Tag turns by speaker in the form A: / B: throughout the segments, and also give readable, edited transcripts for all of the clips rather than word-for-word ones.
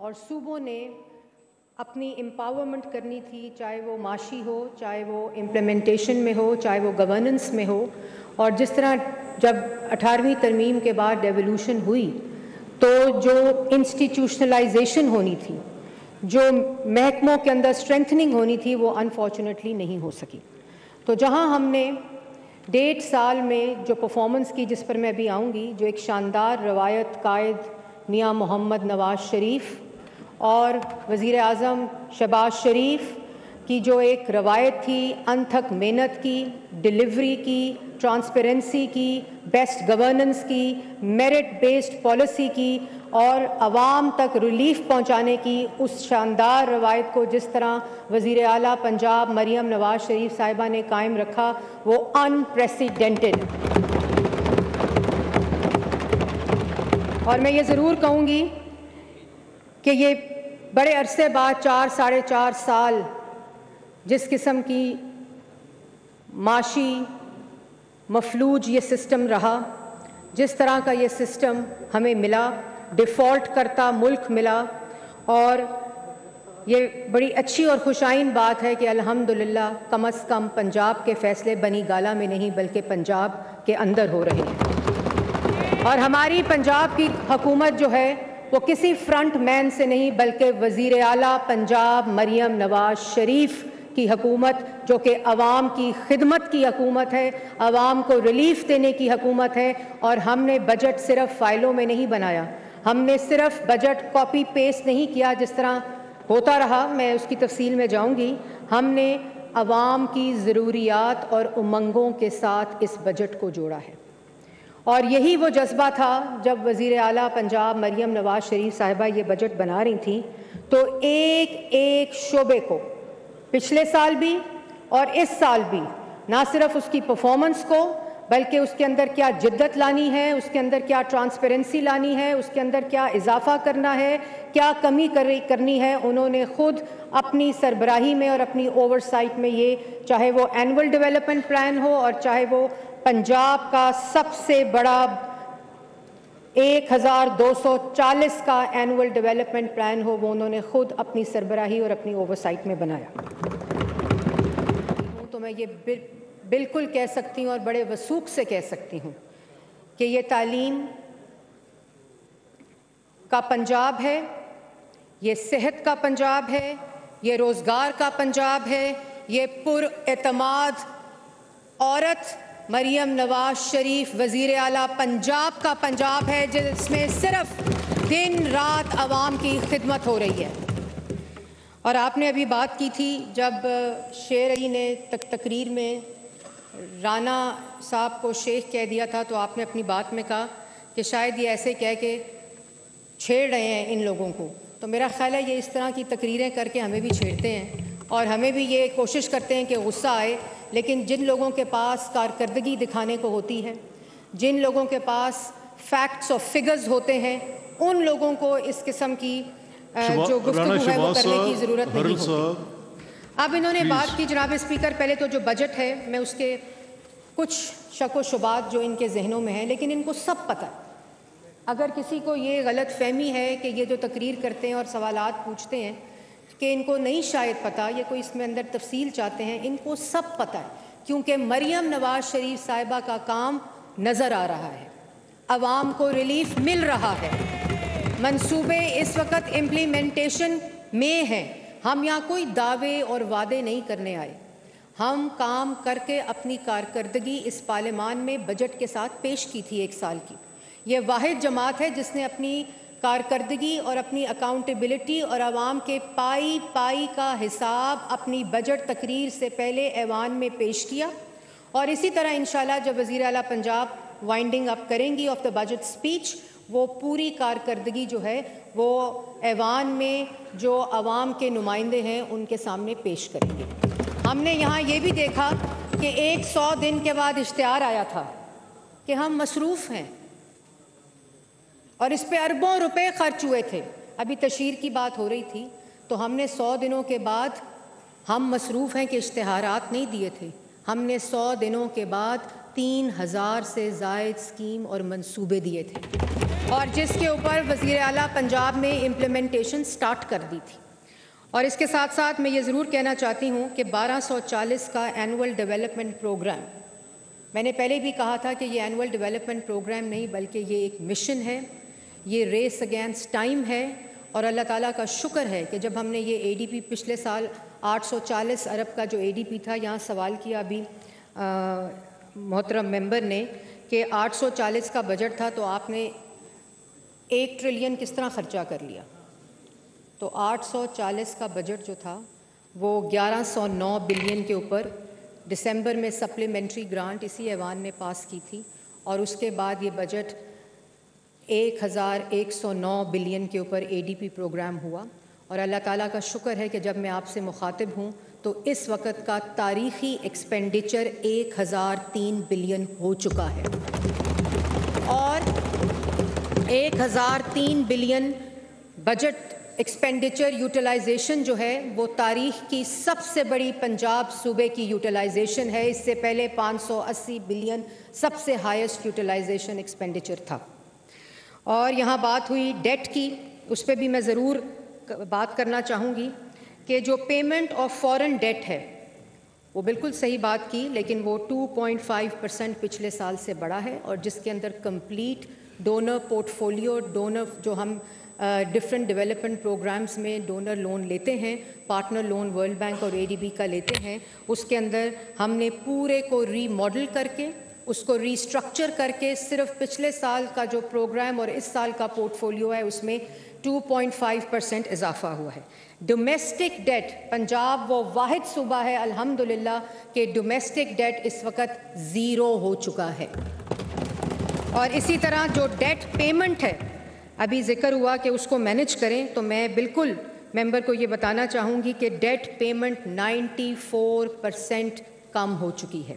A: اور صوبوں نے اپنی امپاورمنٹ کرنی تھی، چاہے وہ معاشی ہو، چاہے وہ امپلیمنٹیشن میں ہو، چاہے وہ گورننس میں ہو. اور جس طرح جب 18ویں ترمیم کے بعد ڈیولوشن ہوئی تو جو انسٹیٹیوشنلائزیشن ہونی تھی، جو محکموں کے اندر اسٹرینتھننگ ہونی تھی، وہ انفارچونیٹلی نہیں ہو سکی. تو جہاں ہم نے 1.5 سال میں جو پرفارمنس کی، جس پر میں ابھی آؤں گی، جو ایک شاندار روایت قائد میاں محمد نواز شریف اور وزیر اعظم شہباز شریف کی جو ایک روایت تھی، انتھک محنت کی، ڈیلیوری کی، ٹرانسپیرنسی کی، بیسٹ گورننس کی، میرٹ بیسڈ پالیسی کی اور عوام تک ریلیف پہنچانے کی، اس شاندار روایت کو جس طرح وزیر اعلیٰ پنجاب مریم نواز شریف صاحبہ نے قائم رکھا، وہ انپریسیڈنٹڈ. اور میں یہ ضرور کہوں گی کہ یہ بڑے عرصے بعد 4-4.5 سال جس قسم کی معاشی مفلوج یہ سسٹم رہا، جس طرح کا یہ سسٹم ہمیں ملا، ڈیفالٹ کرتا ملک ملا، اور یہ بڑی اچھی اور خوشائن بات ہے کہ الحمدللہ کم از کم پنجاب کے فیصلے بنی گالہ میں نہیں بلکہ پنجاب کے اندر ہو رہے ہیں. اور ہماری پنجاب کی حکومت جو ہے وہ کسی فرنٹ مین سے نہیں بلکہ وزیر اعلیٰ پنجاب مریم نواز شریف کی حکومت، جو کہ عوام کی خدمت کی حکومت ہے، عوام کو ریلیف دینے کی حکومت ہے. اور ہم نے بجٹ صرف فائلوں میں نہیں بنایا، ہم نے صرف بجٹ کاپی پیسٹ نہیں کیا جس طرح ہوتا رہا، میں اس کی تفصیل میں جاؤں گی. ہم نے عوام کی ضروریات اور امنگوں کے ساتھ اس بجٹ کو جوڑا ہے. اور یہی وہ جذبہ تھا جب وزیر اعلیٰ پنجاب مریم نواز شریف صاحبہ یہ بجٹ بنا رہی تھیں تو ایک ایک شعبے کو، پچھلے سال بھی اور اس سال بھی، نہ صرف اس کی پرفارمنس کو بلکہ اس کے اندر کیا جدت لانی ہے، اس کے اندر کیا ٹرانسپیرنسی لانی ہے، اس کے اندر کیا اضافہ کرنا ہے، کیا کمی کرنی ہے، انہوں نے خود اپنی سربراہی میں اور اپنی اوور سائٹ میں، یہ چاہے وہ اینول ڈیولپمنٹ پلان ہو اور چاہے وہ پنجاب کا سب سے بڑا 1240 کا اینول ڈیولپمنٹ پلان ہو، وہ انہوں نے خود اپنی سربراہی اور اپنی اوور سائٹ میں بنایا. تو میں یہ بالکل کہہ سکتی ہوں اور بڑے وثوق سے کہہ سکتی ہوں کہ یہ تعلیم کا پنجاب ہے، یہ صحت کا پنجاب ہے، یہ روزگار کا پنجاب ہے، یہ پر اعتماد عورت مریم نواز شریف وزیر اعلیٰ پنجاب کا پنجاب ہے، جس میں صرف دن رات عوام کی خدمت ہو رہی ہے. اور آپ نے ابھی بات کی تھی جب شیر علی نے تقریر میں رانا صاحب کو شیخ کہہ دیا تھا، تو آپ نے اپنی بات میں کہا کہ شاید یہ ایسے کہہ کے چھیڑ رہے ہیں ان لوگوں کو. تو میرا خیال ہے یہ اس طرح کی تقریریں کر کے ہمیں بھی چھیڑتے ہیں اور ہمیں بھی یہ کوشش کرتے ہیں کہ غصہ آئے. لیکن جن لوگوں کے پاس کارکردگی دکھانے کو ہوتی ہے، جن لوگوں کے پاس فیکٹس اور فگرز ہوتے ہیں، ان لوگوں کو اس قسم کی جو گفتگو ہے وہ کرنے کی ضرورت نہیں ہوتی. اب انہوں نے بات کی جناب اسپیکر، پہلے تو جو بجٹ ہے میں اس کے کچھ شک و شبہات جو ان کے ذہنوں میں ہیں، لیکن ان کو سب پتہ ہے. اگر کسی کو یہ غلط فہمی ہے کہ یہ جو تقریر کرتے ہیں اور سوالات پوچھتے ہیں کہ ان کو نہیں شاید پتہ، یہ کوئی اس میں اندر تفصیل چاہتے ہیں، ان کو سب پتہ ہے. کیونکہ مریم نواز شریف صاحبہ کا کام نظر آ رہا ہے، عوام کو ریلیف مل رہا ہے، منصوبے اس وقت امپلیمنٹیشن میں ہیں. ہم یہاں کوئی دعوے اور وعدے نہیں کرنے آئے، ہم کام کر کے اپنی کارکردگی اس پارلیمان میں بجٹ کے ساتھ پیش کی تھی 1 سال کی. یہ واحد جماعت ہے جس نے اپنی کارکردگی اور اپنی اکاؤنٹیبلٹی اور عوام کے پائی پائی کا حساب اپنی بجٹ تقریر سے پہلے ایوان میں پیش کیا. اور اسی طرح انشاءاللہ جب وزیر اعلیٰ پنجاب وائنڈنگ اپ کریں گی آف دا بجٹ اسپیچ، وہ پوری کارکردگی جو ہے وہ ایوان میں جو عوام کے نمائندے ہیں ان کے سامنے پیش کریں گے. ہم نے یہاں یہ بھی دیکھا کہ 100 دن کے بعد اشتہار آیا تھا کہ ہم مصروف ہیں، اور اس پہ اربوں روپے خرچ ہوئے تھے. ابھی تشہیر کی بات ہو رہی تھی تو ہم نے 100 دنوں کے بعد، ہم مصروف ہیں کہ اشتہارات نہیں دیے تھے، ہم نے 100 دنوں کے بعد 3000 سے زائد اسکیم اور منصوبے دیے تھے. اور جس کے اوپر وزیر اعلیٰ پنجاب نے امپلیمنٹیشن سٹارٹ کر دی تھی. اور اس کے ساتھ ساتھ میں یہ ضرور کہنا چاہتی ہوں کہ 1240 کا اینول ڈیولپمنٹ پروگرام، میں نے پہلے بھی کہا تھا کہ یہ اینول ڈیولپمنٹ پروگرام نہیں بلکہ یہ ایک مشن ہے، یہ ریس اگینسٹ ٹائم ہے. اور اللہ تعالیٰ کا شکر ہے کہ جب ہم نے یہ اے ڈی پی پچھلے سال 840 ارب کا جو اے ڈی پی تھا، یہاں سوال کیا ابھی محترم ممبر نے کہ 840 کا بجٹ تھا تو آپ نے 1 ٹریلین کس طرح خرچہ کر لیا. تو 840 کا بجٹ جو تھا وہ 1109 بلین کے اوپر دسمبر میں سپلیمنٹری گرانٹ اسی ایوان نے پاس کی تھی، اور اس کے بعد یہ بجٹ 1109 بلین کے اوپر اے ڈی پی پروگرام ہوا. اور اللہ تعالیٰ کا شکر ہے کہ جب میں آپ سے مخاطب ہوں تو اس وقت کا تاریخی ایکسپینڈیچر 1003 بلین ہو چکا ہے، اور 1003 بلین بجٹ ایکسپینڈیچر یوٹیلائزیشن جو ہے وہ تاریخ کی سب سے بڑی پنجاب صوبے کی یوٹیلائزیشن ہے. اس سے پہلے 580 بلین سب سے ہائیسٹ یوٹیلائزیشن ایکسپینڈیچر تھا. اور یہاں بات ہوئی ڈیٹ کی، اس پہ بھی میں ضرور بات کرنا چاہوں گی کہ جو پیمنٹ آف فورن ڈیٹ ہے وہ بالکل صحیح بات کی، لیکن وہ 2.5% پچھلے سال سے بڑا ہے، اور جس کے اندر complete donor portfolio, donor جو ہم ڈفرینٹ ڈیولپمنٹ پروگرامز میں ڈونر لون لیتے ہیں، پارٹنر لون ورلڈ بینک اور اے ڈی بی کا لیتے ہیں، اس کے اندر ہم نے پورے کو ری ماڈل کر کے، اس کو ری اسٹرکچر کر کے صرف پچھلے سال کا جو پروگرام اور اس سال کا پورٹ فولیو ہے اس میں 2.5% اضافہ ہوا ہے. ڈومیسٹک ڈیٹ، پنجاب وہ واحد صوبہ ہے الحمدللہ کہ ڈومیسٹک ڈیٹ اس وقت 0 ہو چکا ہے. اور اسی طرح جو ڈیٹ پیمنٹ ہے، ابھی ذکر ہوا کہ اس کو مینیج کریں، تو میں بالکل ممبر کو یہ بتانا چاہوں گی کہ ڈیٹ پیمنٹ 94% کم ہو چکی ہے.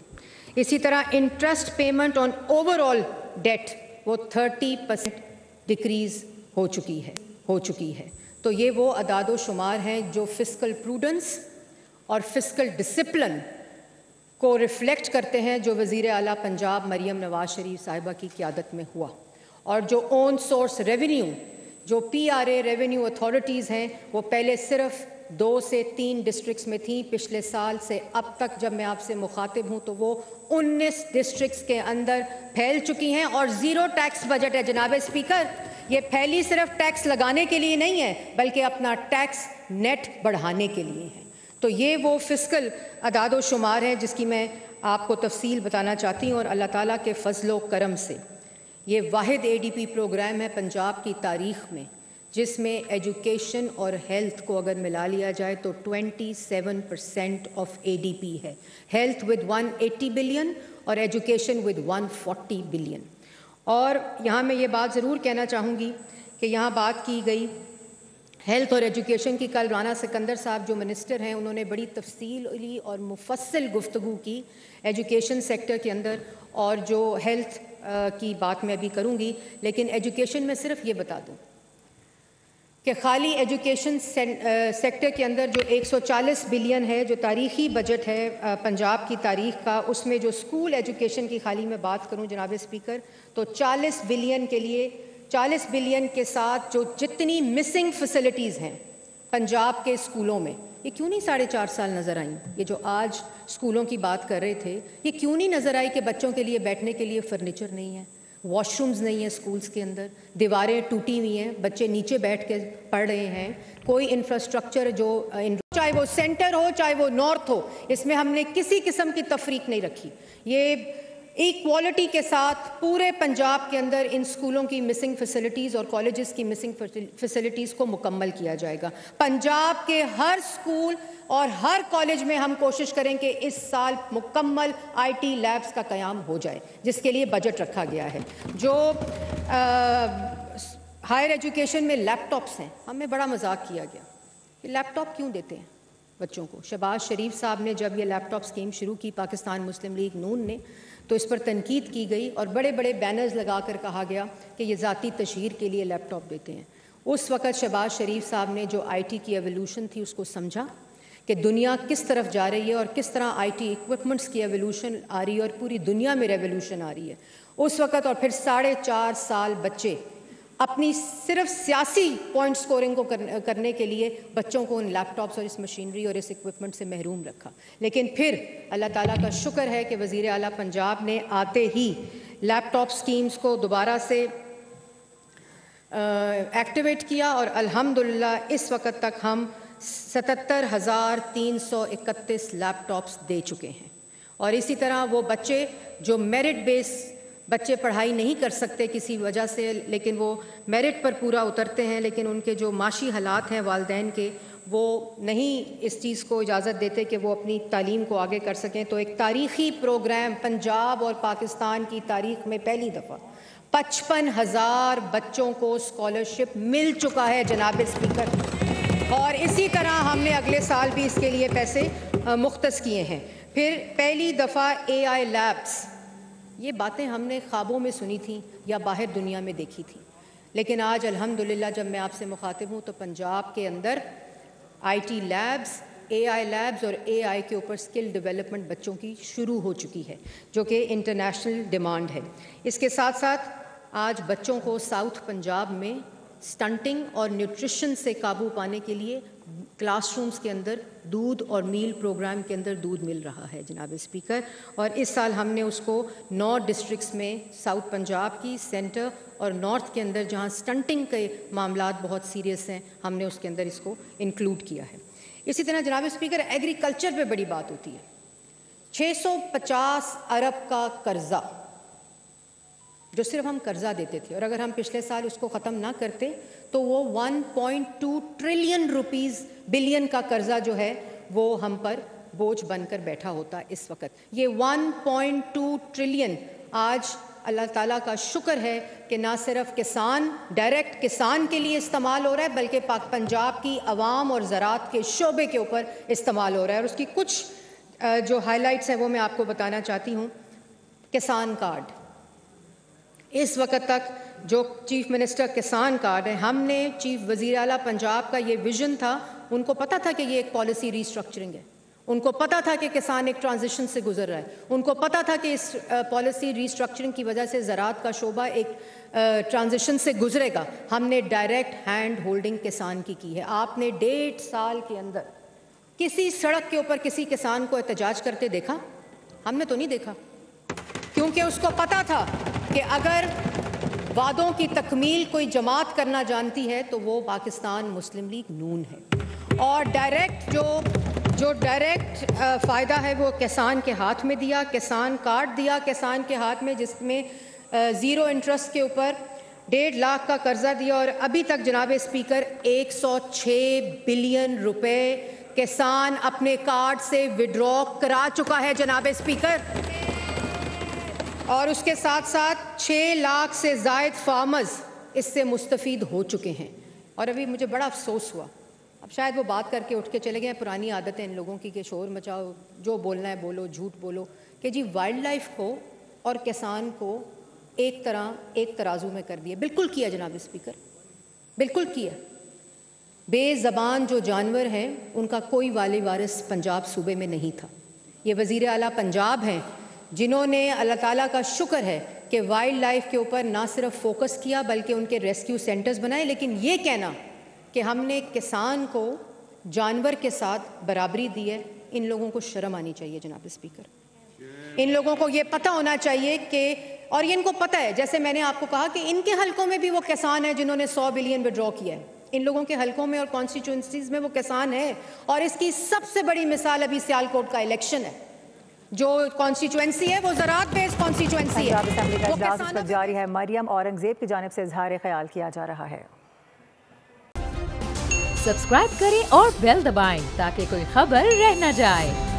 A: اسی طرح interest payment on overall date وہ 30% ڈکریز ہو چکی ہے. تو یہ وہ اعداد و شمار ہیں جو فسکل پروڈنس اور فسکل ڈسپلن کو ریفلیکٹ کرتے ہیں، جو وزیر اعلیٰ پنجاب مریم نواز شریف صاحبہ کی قیادت میں ہوا. اور جو اون سورس ریونیو، جو پی آر اے ریونیو اتھارٹیز ہیں، وہ پہلے صرف 2 سے 3 ڈسٹرکٹس میں تھیں. پچھلے سال سے اب تک جب میں آپ سے مخاطب ہوں تو وہ 19 ڈسٹرکٹس کے اندر پھیل چکی ہیں، اور 0 ٹیکس بجٹ ہے. جناب اسپیکر، یہ پھیلی صرف ٹیکس لگانے کے لیے نہیں ہے بلکہ اپنا ٹیکس نیٹ بڑھانے کے لیے ہے. تو یہ وہ فسکل اعداد و شمار ہے جس کی میں آپ کو تفصیل بتانا چاہتی ہوں. اور اللہ تعالیٰ کے فضل و کرم سے یہ واحد اے ڈی پی پروگرام ہے پنجاب کی تاریخ میں جس میں ایجوکیشن اور ہیلتھ کو اگر ملا لیا جائے تو 27% آف اے ڈی پی ہے. ہیلتھ ود 180 بلین اور ایجوکیشن ود 140 بلین. اور یہاں میں یہ بات ضرور کہنا چاہوں گی کہ یہاں بات کی گئی ہیلتھ اور ایجوکیشن کی. کل رانا سکندر صاحب جو منسٹر ہیں انہوں نے بڑی تفصیلی اور مفصل گفتگو کی ایجوکیشن سیکٹر کے اندر، اور جو ہیلتھ کی بات میں ابھی کروں گی. لیکن ایجوکیشن میں صرف یہ بتا دوں کہ خالی ایجوکیشن سیکٹر کے اندر جو 140 بلین ہے جو تاریخی بجٹ ہے پنجاب کی تاریخ کا، اس میں جو اسکول ایجوکیشن کی خالی میں بات کروں جناب اسپیکر تو 40 بلین کے لیے 40 بلین کے ساتھ جو جتنی مسنگ فیسلٹیز ہیں پنجاب کے اسکولوں میں، یہ کیوں نہیں 4.5 سال نظر آئیں؟ یہ جو آج اسکولوں کی بات کر رہے تھے، یہ کیوں نہیں نظر آئی کہ بچوں کے لیے بیٹھنے کے لیے فرنیچر نہیں ہے، واش رومز نہیں ہیں اسکولز کے اندر، دیواریں ٹوٹی ہوئی ہیں، بچے نیچے بیٹھ کے پڑھ رہے ہیں، کوئی انفراسٹرکچر جو چاہے وہ سینٹر ہو چاہے وہ نارتھ ہو، اس میں ہم نے کسی قسم کی تفریق نہیں رکھی. یہ ایکوالٹی کے ساتھ پورے پنجاب کے اندر ان اسکولوں کی مسنگ فیسلٹیز اور کالجز کی مسنگ فیسلٹیز کو مکمل کیا جائے گا. پنجاب کے ہر اسکول اور ہر کالج میں ہم کوشش کریں کہ اس سال مکمل آئی ٹی لیبز کا قیام ہو جائے جس کے لیے بجٹ رکھا گیا ہے. جو ہائر ایجوکیشن میں لیپ ٹاپس ہیں، ہمیں بڑا مذاق کیا گیا کہ لیپ ٹاپ کیوں دیتے ہیں بچوں کو. شہباز شریف صاحب نے جب یہ لیپ ٹاپ اسکیم شروع کی پاکستان مسلم لیگ نون نے، تو اس پر تنقید کی گئی اور بڑے بڑے بینرز لگا کر کہا گیا کہ یہ ذاتی تشہیر کے لیے لیپ ٹاپ دیتے ہیں. اس وقت شہباز شریف صاحب نے جو آئی ٹی کی ایولیوشن تھی اس کو سمجھا کہ دنیا کس طرف جا رہی ہے اور کس طرح آئی ٹی ایکوپمنٹس کی ایولیوشن آ رہی ہے اور پوری دنیا میں ریولیوشن آ رہی ہے. اس وقت اور پھر 4.5 سال بچے اپنی صرف سیاسی پوائنٹ سکورنگ کو کرنے کے لیے بچوں کو ان لیپ ٹاپس اور اس مشینری اور اس ایکوپمنٹ سے محروم رکھا. لیکن پھر اللہ تعالیٰ کا شکر ہے کہ وزیر اعلیٰ پنجاب نے آتے ہی لیپ ٹاپ سکیمز کو دوبارہ سے ایکٹیویٹ کیا اور الحمدللہ اس وقت تک ہم 77,331 لیپ ٹاپس دے چکے ہیں. اور اسی طرح وہ بچے جو میرٹ بیس بچے پڑھائی نہیں کر سکتے کسی وجہ سے لیکن وہ میرٹ پر پورا اترتے ہیں لیکن ان کے جو معاشی حالات ہیں والدین کے وہ نہیں اس چیز کو اجازت دیتے کہ وہ اپنی تعلیم کو آگے کر سکیں. تو ایک تاریخی پروگرام پنجاب اور پاکستان کی تاریخ میں پہلی دفعہ 55,000 بچوں کو اسکالرشپ مل چکا ہے جناب اسپیکر. اور اسی طرح ہم نے اگلے سال بھی اس کے لیے پیسے مختص کیے ہیں. پھر پہلی دفعہ AI لیبس، یہ باتیں ہم نے خوابوں میں سنی تھیں یا باہر دنیا میں دیکھی تھیں لیکن آج الحمدللہ جب میں آپ سے مخاطب ہوں تو پنجاب کے اندر IT لیبس، AI لیبس اور AI کے اوپر اسکل ڈیولپمنٹ بچوں کی شروع ہو چکی ہے جو کہ انٹرنیشنل ڈیمانڈ ہے. اس کے ساتھ ساتھ آج بچوں کو ساؤتھ پنجاب میں سٹنٹنگ اور نیوٹریشن سے قابو پانے کے لیے کلاس رومز کے اندر دودھ اور میل پروگرام کے اندر دودھ مل رہا ہے جناب اسپیکر. اور اس سال ہم نے اس کو 9 ڈسٹرکٹس میں ساؤتھ پنجاب کی سینٹر اور نارتھ کے اندر جہاں سٹنٹنگ کے معاملات بہت سیریس ہیں ہم نے اس کے اندر اس کو انکلوڈ کیا ہے. اسی طرح جناب اسپیکر ایگریکلچر پہ بڑی بات ہوتی ہے. 650 ارب کا قرضہ جو صرف ہم قرضہ دیتے تھے اور اگر ہم پچھلے سال اس کو ختم نہ کرتے تو وہ 1.2 ٹریلین روپیز بلین کا قرضہ جو ہے وہ ہم پر بوجھ بن کر بیٹھا ہوتا اس وقت. یہ 1.2 ٹریلین آج اللہ تعالیٰ کا شکر ہے کہ نہ صرف کسان ڈائریکٹ کسان کے لیے استعمال ہو رہا ہے بلکہ پنجاب کی عوام اور زراعت کے شعبے کے اوپر استعمال ہو رہا ہے. اور اس کی کچھ جو ہائی لائٹس ہیں وہ میں آپ کو بتانا چاہتی ہوں. کسان کارڈ، اس وقت تک جو چیف منسٹر کسان کارڈ ہے ہم نے چیف وزیر اعلیٰ پنجاب کا یہ ویژن تھا، ان کو پتہ تھا کہ یہ ایک پالیسی ریسٹرکچرنگ ہے، ان کو پتہ تھا کہ کسان ایک ٹرانزیشن سے گزر رہا ہے، ان کو پتہ تھا کہ اس پالیسی ریسٹرکچرنگ کی وجہ سے زراعت کا شعبہ ایک ٹرانزیشن سے گزرے گا. ہم نے ڈائریکٹ ہینڈ ہولڈنگ کسان کی ہے. آپ نے 1.5 سال کے اندر کسی سڑک کے اوپر کسی کسان کو احتجاج کرتے دیکھا؟ ہم نے تو نہیں دیکھا، کیونکہ اس کو پتہ تھا کہ اگر وعدوں کی تکمیل کوئی جماعت کرنا جانتی ہے تو وہ پاکستان مسلم لیگ نون ہے. اور ڈائریکٹ جو ڈائریکٹ فائدہ ہے وہ کسان کے ہاتھ میں دیا، کسان کارڈ دیا کسان کے ہاتھ میں جس میں 0 انٹرسٹ کے اوپر 1.5 لاکھ کا قرضہ دیا. اور ابھی تک جناب اسپیکر 106 بلین روپے کسان اپنے کارڈ سے وڈرا کرا چکا ہے جناب اسپیکر. اور اس کے ساتھ ساتھ 6 لاکھ سے زائد فارمرز اس سے مستفید ہو چکے ہیں. اور ابھی مجھے بڑا افسوس ہوا، اب شاید وہ بات کر کے اٹھ کے چلے گئے، پرانی عادتیں ان لوگوں کی کہ شور مچاؤ، جو بولنا ہے بولو، جھوٹ بولو، کہ جی وائلڈ لائف کو اور کسان کو ایک ترازو میں کر دیا. بالکل کیا جناب اسپیکر، بالکل کیا. بے زبان جو جانور ہیں ان کا کوئی والی وارث پنجاب صوبے میں نہیں تھا. یہ وزیر اعلیٰ پنجاب ہیں جنہوں نے اللہ تعالیٰ کا شکر ہے کہ وائلڈ لائف کے اوپر نہ صرف فوکس کیا بلکہ ان کے ریسکیو سینٹرز بنائے. لیکن یہ کہنا کہ ہم نے کسان کو جانور کے ساتھ برابری دی ہے، ان لوگوں کو شرم آنی چاہیے جناب اسپیکر. ان لوگوں کو یہ پتہ ہونا چاہیے کہ، اور یہ ان کو پتہ ہے، جیسے میں نے آپ کو کہا کہ ان کے حلقوں میں بھی وہ کسان ہیں جنہوں نے 100 بلین وڈرا کیا ہے. ان لوگوں کے حلقوں میں اور کانسٹیچوئنسیز میں وہ کسان ہیں. اور اس کی سب سے بڑی مثال ابھی سیالکوٹ کا الیکشن ہے. جو کانسٹیچوئنسی ہے وہ زراعت بیس کانسٹیچوئنسی ہے.
B: پنجاب اسمبلی کا اجلاس اس وقت جاری ہے. مریم اورنگزیب کی جانب سے اظہار خیال کیا جا رہا ہے.
C: سبسکرائب کریں اور بیل دبائیں تاکہ کوئی خبر رہ نہ جائے.